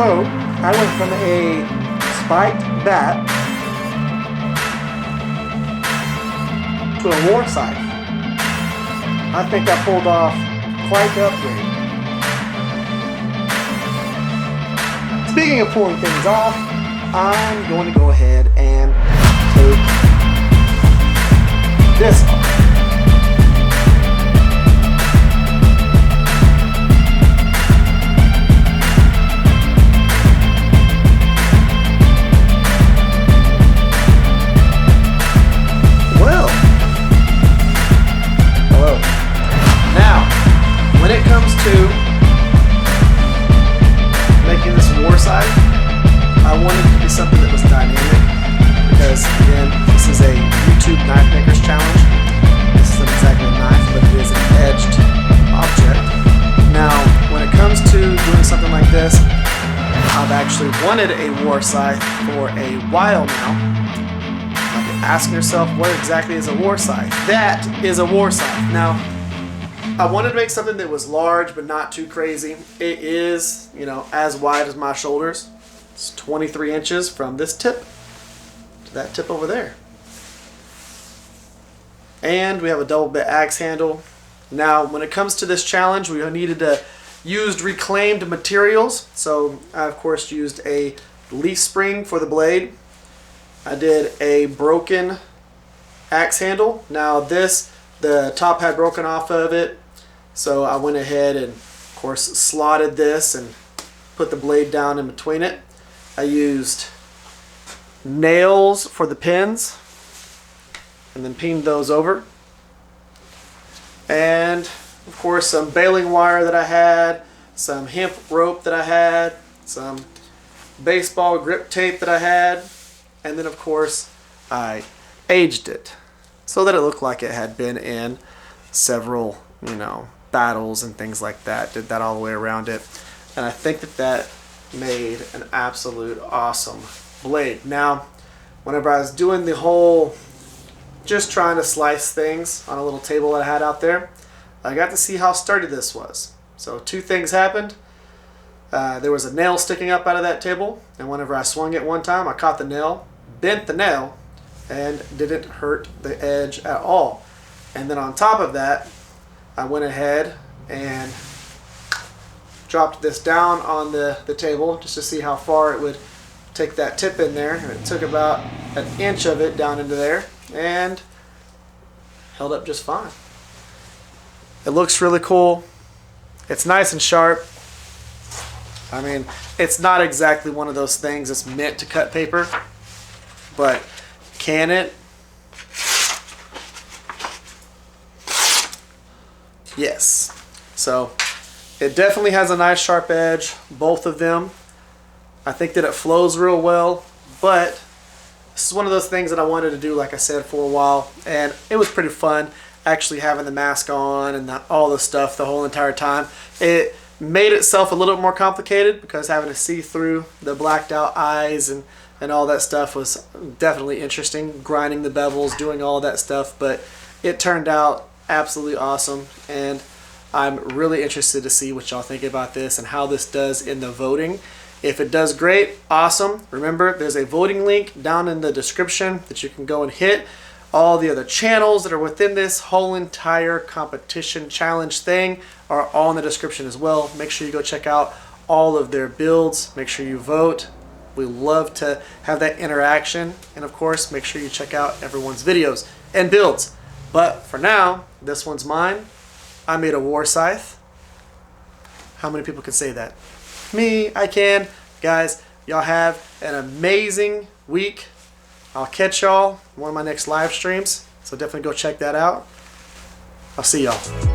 So I went from a spiked bat to a War Scythe. I think I pulled off quite the upgrade. Speaking of pulling things off, I'm going to go ahead and take this off. Well, hello. Now, when it comes to making this War Scythe, I wanted it to be something that was dynamic because, again, this is a YouTube Knifemakers challenge. This isn't exactly a knife, but it is an edged object. Now, when it comes to doing something like this, I've actually wanted a War Scythe for a while now. Asking yourself, what exactly is a War Scythe? That is a War Scythe. Now, I wanted to make something that was large but not too crazy. It is, as wide as my shoulders. It's 23 inches from this tip to that tip over there. And we have a double bit axe handle. Now, when it comes to this challenge, we needed to use reclaimed materials. So I, of course, used a leaf spring for the blade. I did a broken axe handle. Now the top had broken off of it, so I went ahead and, of course, slotted this and put the blade down in between it. I used nails for the pins and then pinned those over. And, of course, some baling wire that I had, some hemp rope that I had, some baseball grip tape that I had. And then, of course, I aged it so that it looked like it had been in several, battles and things like that. Did that all the way around it. And I think that made an absolute awesome blade. Now, whenever I was doing the whole, just trying to slice things on a little table that I had out there, I got to see how sturdy this was. So two things happened. There was a nail sticking up out of that table, and whenever I swung it one time, I caught the nail, bent the nail, and didn't hurt the edge at all. And then on top of that, I went ahead and dropped this down on the table just to see how far it would take that tip in there. And it took about an inch of it down into there and held up just fine. It looks really cool. It's nice and sharp. I mean, it's not exactly one of those things that's meant to cut paper, but can it? Yes. So it definitely has a nice sharp edge, both of them. I think that it flows real well, but this is one of those things that I wanted to do, like I said, for a while, and it was pretty fun actually having the mask on and all the stuff the whole entire time. It made itself a little bit more complicated because having to see through the blacked out eyes and all that stuff was definitely interesting, grinding the bevels, doing all that stuff, but it turned out absolutely awesome, and I'm really interested to see what y'all think about this and how this does in the voting. If it does great, awesome. Remember, there's a voting link down in the description that you can go and hit. All the other channels that are within this whole entire competition challenge thing are all in the description as well. Make sure you go check out all of their builds. Make sure you vote. We love to have that interaction. And of course, make sure you check out everyone's videos and builds. But for now, this one's mine. I made a War Scythe. How many people can say that? Me, I can. Guys, y'all have an amazing week. I'll catch y'all in one of my next live streams, so definitely go check that out. I'll see y'all.